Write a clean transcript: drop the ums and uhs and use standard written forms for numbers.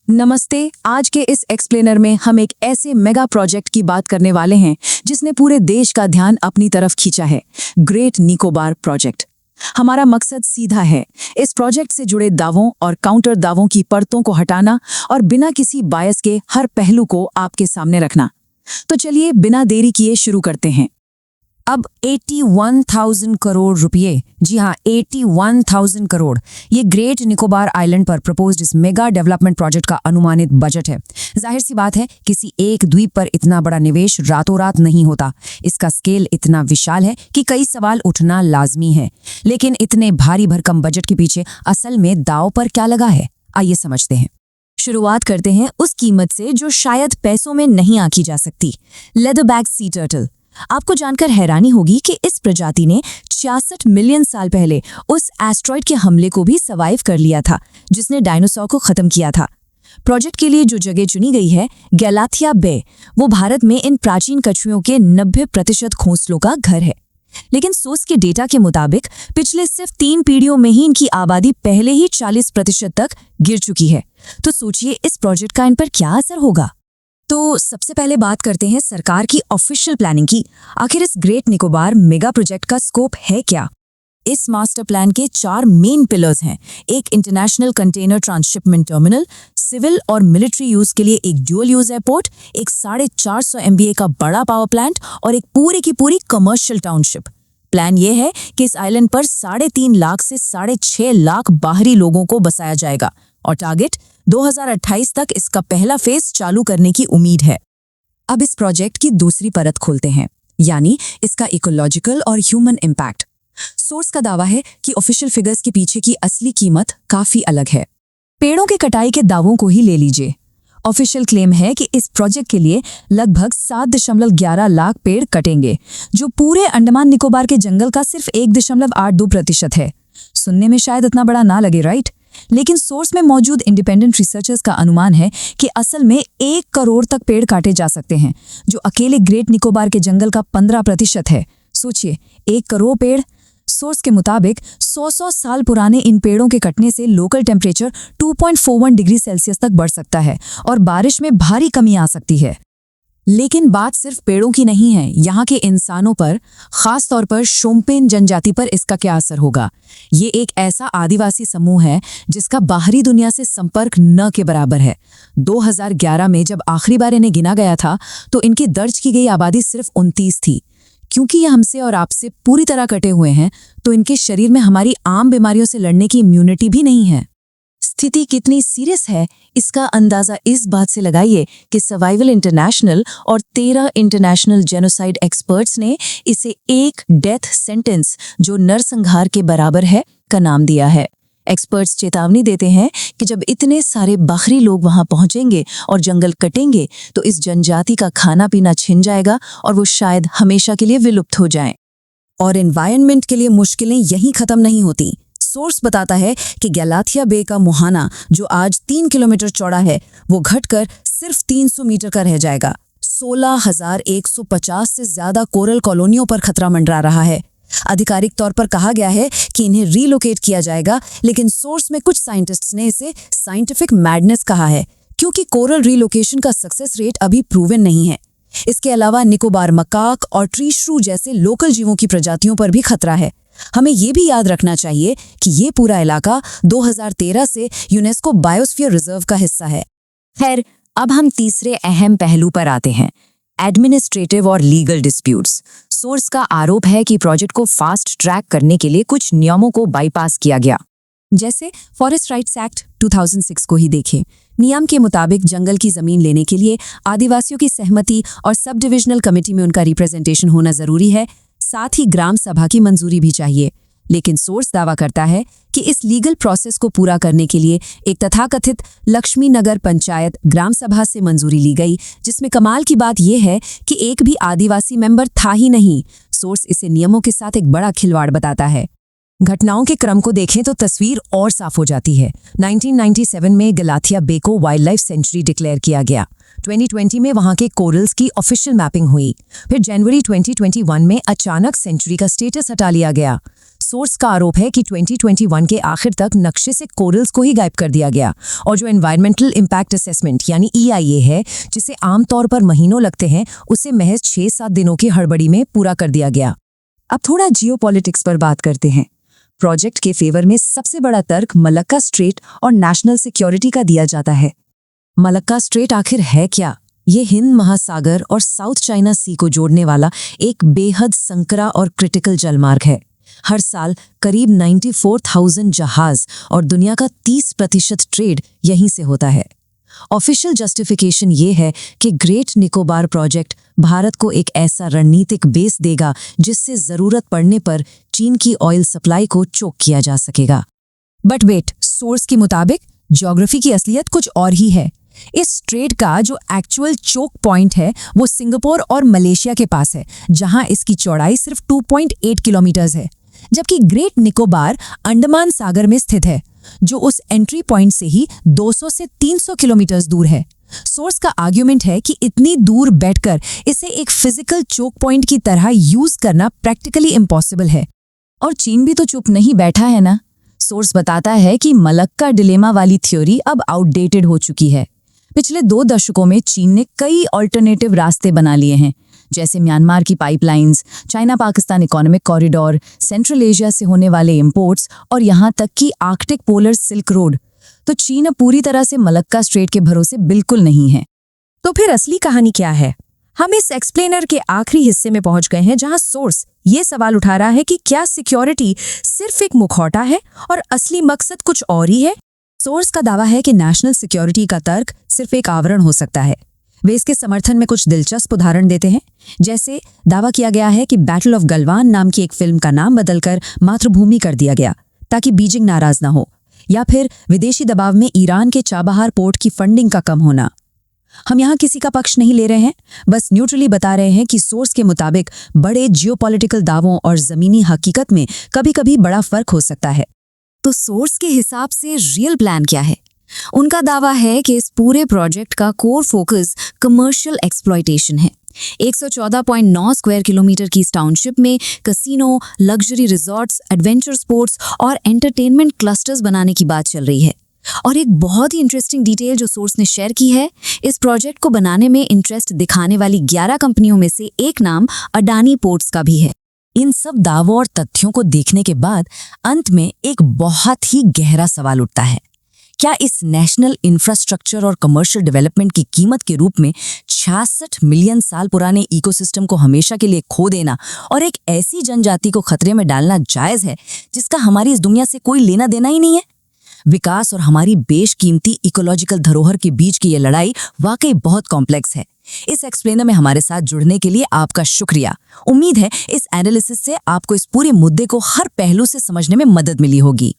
नमस्ते। आज के इस एक्सप्लेनर में हम एक ऐसे मेगा प्रोजेक्ट की बात करने वाले हैं जिसने पूरे देश का ध्यान अपनी तरफ खींचा है, ग्रेट निकोबार प्रोजेक्ट। हमारा मकसद सीधा है, इस प्रोजेक्ट से जुड़े दावों और काउंटर दावों की परतों को हटाना और बिना किसी बायस के हर पहलू को आपके सामने रखना। तो चलिए बिना देरी किए शुरू करते हैं। अब 81,000 करोड़ रुपए, जी हाँ 81,000 करोड़, ये ग्रेट निकोबार आइलैंड पर प्रपोज्ड इस मेगा डेवलपमेंट प्रोजेक्ट का अनुमानित बजट है। जाहिर सी बात है, किसी एक द्वीप पर इतना बड़ा निवेश रातों रात नहीं होता। इसका स्केल इतना विशाल है कि कई सवाल उठना लाजमी है। लेकिन इतने भारी भरकम बजट के पीछे असल में दांव पर क्या लगा है, आइए समझते हैं। शुरुआत करते हैं उस कीमत से जो शायद पैसों में नहीं आंकी जा सकती, लेदरबैक सी टर्टल। आपको जानकर हैरानी होगी कि इस प्रजाति ने 66 मिलियन साल पहले उस एस्ट्रॉइड के हमले को भी सर्वाइव कर लिया था जिसने डायनासोर को खत्म किया था। प्रोजेक्ट के लिए जो जगह चुनी गई है, गैलाथिया बे, वो भारत में इन प्राचीन कछुओं के 90% घोंसलों का घर है। लेकिन सोर्स के डेटा के मुताबिक पिछले सिर्फ 3 पीढ़ियों में ही इनकी आबादी पहले ही 40% तक गिर चुकी है। तो सोचिए इस प्रोजेक्ट का इन पर क्या असर होगा। तो सबसे पहले बात करते हैं सरकार की ऑफिशियल प्लानिंग की। आखिर इस ग्रेट निकोबार मेगा प्रोजेक्ट का स्कोप है क्या? इस मास्टर प्लान के 4 मेन पिलर्स हैं। एक international container transshipment terminal, civil और मिलिट्री यूज के लिए एक ड्यूअल यूज एयरपोर्ट, एक 450 MBA का बड़ा पावर प्लांट और एक पूरी की पूरी कमर्शियल टाउनशिप। प्लान ये है कि इस आइलैंड पर 3.5 लाख से 6.5 लाख बाहरी लोगों को बसाया जाएगा और टारगेट 2028 तक इसका पहला फेज चालू करने की उम्मीद है। अब इस प्रोजेक्ट की दूसरी परत खोलते हैं, यानी इसका इकोलॉजिकल और ह्यूमन इम्पैक्ट। सोर्स का दावा है कि ऑफिशियल फिगर्स के पीछे की असली कीमत काफी अलग है। पेड़ों के कटाई के दावों को ही ले लीजिए। ऑफिशियल क्लेम है कि इस प्रोजेक्ट के लिए लगभग 7.11 लाख पेड़ कटेंगे, जो पूरे अंडमान निकोबार के जंगल का सिर्फ 1.82% है। सुनने में शायद इतना बड़ा ना लगे, राइट? लेकिन सोर्स में मौजूद इंडिपेंडेंट रिसर्चर्स का अनुमान है कि असल में 1 करोड़ तक पेड़ काटे जा सकते हैं, जो अकेले ग्रेट निकोबार के जंगल का 15% है। सोचिए, 1 करोड़ पेड़। सोर्स के मुताबिक 100 साल पुराने इन पेड़ों के कटने से लोकल टेम्परेचर 2.41 डिग्री सेल्सियस तक बढ़ सकता है और बारिश में भारी कमी आ सकती है। लेकिन बात सिर्फ पेड़ों की नहीं है, यहाँ के इंसानों पर, खास तौर पर शोम्पेन जनजाति पर इसका क्या असर होगा। ये एक ऐसा आदिवासी समूह है जिसका बाहरी दुनिया से संपर्क न के बराबर है। 2011 में जब आखिरी बार इन्हें गिना गया था तो इनकी दर्ज की गई आबादी सिर्फ 29 थी। क्योंकि ये हमसे और आपसे पूरी तरह कटे हुए हैं, तो इनके शरीर में हमारी आम बीमारियों से लड़ने की इम्यूनिटी भी नहीं है। स्थिति कितनी सीरियस है, इसका अंदाजा इस बात से लगाइए कि सर्वाइवल इंटरनेशनल और 13 इंटरनेशनल जेनोसाइड एक्सपर्ट्स ने इसे एक डेथ सेंटेंस, जो नरसंहार के बराबर है, का नाम दिया है। एक्सपर्ट्स चेतावनी देते हैं कि जब इतने सारे बाहरी लोग वहां पहुंचेंगे और जंगल कटेंगे तो इस जनजाति का खाना पीना छिन जाएगा और वो शायद हमेशा के लिए विलुप्त हो जाएं। और एनवायरनमेंट के लिए मुश्किलें यहीं खत्म नहीं होती। सोर्स बताता है कि गैलाथिया बे का मुहाना, जो आज 3 किलोमीटर चौड़ा है, वो घटकर सिर्फ 300 मीटर का रह जाएगा। 16,150 से ज्यादा कोरल कॉलोनियों पर खतरा मंडरा रहा है। आधिकारिक तौर पर कहा गया है कि इन्हें रीलोकेट किया जाएगा, लेकिन सोर्स में कुछ साइंटिस्ट्स ने इसे साइंटिफिक मैडनेस कहा है, क्योंकि कोरल रीलोकेशन का सक्सेस रेट अभी प्रूवन नहीं है। इसके अलावा निकोबार मकाक और ट्री श्रू जैसे लोकल जीवों की प्रजातियों पर भी खतरा है। हमें ये भी याद रखना चाहिए कि ये पूरा इलाका 2013 से यूनेस्को बायोस्फीयर रिजर्व का हिस्सा है। खैर, अब हम तीसरे अहम पहलू पर आते हैं, एडमिनिस्ट्रेटिव और लीगल डिस्प्यूट्स। सोर्स का आरोप है कि प्रोजेक्ट को फास्ट ट्रैक करने के लिए कुछ नियमों को बाईपास किया गया। जैसे फॉरेस्ट राइट्स एक्ट 2006 को ही देखें। नियम के मुताबिक जंगल की जमीन लेने के लिए आदिवासियों की सहमति और सब डिविजनल कमेटी में उनका रिप्रेजेंटेशन होना जरूरी है, साथ ही ग्राम सभा की मंजूरी भी चाहिए। लेकिन सोर्स दावा करता है कि इस लीगल प्रोसेस को पूरा करने के लिए एक तथाकथित लक्ष्मी नगर पंचायत ग्राम सभा से मंजूरी ली गई, जिसमें कमाल की बात यह है कि एक भी आदिवासी मेंबर था ही नहीं। सोर्स इसे नियमों के साथ एक बड़ा खिलवाड़ बताता है। घटनाओं के क्रम को देखें तो तस्वीर और साफ हो जाती है। 1997 में गैलाथिया बे को वाइल्ड लाइफ सेंचुरी डिक्लेयर किया गया। 2020 में वहां के कोरल्स की ऑफिशियल मैपिंग हुई। फिर जनवरी 2021 में अचानक सेंचुरी का स्टेटस हटा लिया गया। सोर्स का आरोप है कि 2021 के आखिर तक नक्शे से कोरल्स को ही गायब कर दिया गया और जो एनवायरमेंटल इम्पैक्ट असेसमेंट यानी EIA है, जिसे आमतौर पर महीनों लगते हैं, उसे महज 6-7 दिनों की हड़बड़ी में पूरा कर दिया गया। अब थोड़ा जियोपॉलिटिक्स पर बात करते हैं। प्रोजेक्ट के फेवर में सबसे बड़ा तर्क मलक्का स्ट्रेट और नेशनल सिक्योरिटी का दिया जाता है। मलक्का स्ट्रेट आखिर है क्या? ये हिंद महासागर और साउथ चाइना सी को जोड़ने वाला एक बेहद संकरा और क्रिटिकल जलमार्ग है। हर साल करीब 94,000 जहाज और दुनिया का 30% ट्रेड यहीं से होता है। ऑफिशियल जस्टिफिकेशन ये है कि ग्रेट निकोबार प्रोजेक्ट भारत को एक ऐसा रणनीतिक बेस देगा जिससे जरूरत पड़ने पर चीन की ऑयल सप्लाई को चोक किया जा सकेगा। बट वेट, सोर्स के मुताबिक ज्योग्राफी की असलियत कुछ और ही है। इस स्ट्रेट का जो एक्चुअल चोक पॉइंट है वो सिंगापुर और मलेशिया के पास है, जहां इसकी चौड़ाई सिर्फ 2.8 किलोमीटर है, जबकि ग्रेट निकोबार अंडमान सागर में स्थित है, जो उस एंट्री पॉइंट से ही 200 से 300 किलोमीटर दूर है। सोर्स का आर्ग्यूमेंट है कि इतनी दूर बैठकर इसे एक फिजिकल चोक पॉइंट की तरह यूज करना प्रैक्टिकली इम्पॉसिबल है। और चीन भी तो चुप नहीं बैठा है ना। सोर्स बताता है कि मलक्का डिलेमा वाली थ्योरी अब आउटडेटेड हो चुकी है। पिछले 2 दशकों में चीन ने कई ऑल्टरनेटिव रास्ते बना लिए हैं, जैसे म्यांमार की pipelines, China Pakistan economic corridor, central Asia से होने वाले इंपोर्ट्स और यहाँ तक कि आर्कटिक पोलर सिल्क रोड। तो चीन अब पूरी तरह से मलक्का स्ट्रेट के भरोसे बिल्कुल नहीं है। तो फिर असली कहानी क्या है? हम इस एक्सप्लेनर के आखिरी हिस्से में पहुंच गए हैं, जहां सोर्स ये सवाल उठा रहा है कि क्या सिक्योरिटी सिर्फ एक मुखौटा है और असली मकसद कुछ और ही है। सोर्स का दावा है कि नेशनल सिक्योरिटी का तर्क सिर्फ एक आवरण हो सकता है। वे इसके समर्थन में कुछ दिलचस्प उदाहरण देते हैं। जैसे दावा किया गया है कि बैटल ऑफ गलवान नाम की एक फिल्म का नाम बदलकर मातृभूमि कर दिया गया ताकि बीजिंग नाराज ना हो, या फिर विदेशी दबाव में ईरान के चाबहार पोर्ट की फंडिंग का कम होना। हम यहाँ किसी का पक्ष नहीं ले रहे हैं, बस न्यूट्रली बता रहे हैं कि सोर्स के मुताबिक बड़े जियोपॉलिटिकल दावों और जमीनी हकीकत में कभी-कभी बड़ा फर्क हो सकता है। तो सोर्स के हिसाब से रियल प्लान क्या है? उनका दावा है कि इस पूरे प्रोजेक्ट का कोर फोकस कमर्शियल एक्सप्लॉयटेशन है। 114.9 स्क्वायर किलोमीटर की इस टाउनशिप में casino, luxury resorts, adventure sports और एंटरटेनमेंट क्लस्टर्स बनाने की बात चल रही है। और एक बहुत ही इंटरेस्टिंग डिटेल जो सोर्स ने शेयर की है, इस प्रोजेक्ट को बनाने में इंटरेस्ट दिखाने वाली 11 कंपनियों में से एक नाम अडानी पोर्ट्स का भी है। इन सब दावों और तथ्यों को देखने के बाद अंत में एक बहुत ही गहरा सवाल उठता है। क्या इस नेशनल इंफ्रास्ट्रक्चर और कमर्शियल डेवलपमेंट की कीमत के रूप में 66 मिलियन साल पुराने इकोसिस्टम को हमेशा के लिए खो देना और एक ऐसी जनजाति को खतरे में डालना जायज है जिसका हमारी इस दुनिया से कोई लेना देना ही नहीं है? विकास और हमारी बेशकीमती इकोलॉजिकल धरोहर के बीच की ये लड़ाई वाकई बहुत कॉम्प्लेक्स है। इस एक्सप्लेनर में हमारे साथ जुड़ने के लिए आपका शुक्रिया। उम्मीद है इस एनालिसिस से आपको इस पूरे मुद्दे को हर पहलू से समझने में मदद मिली होगी।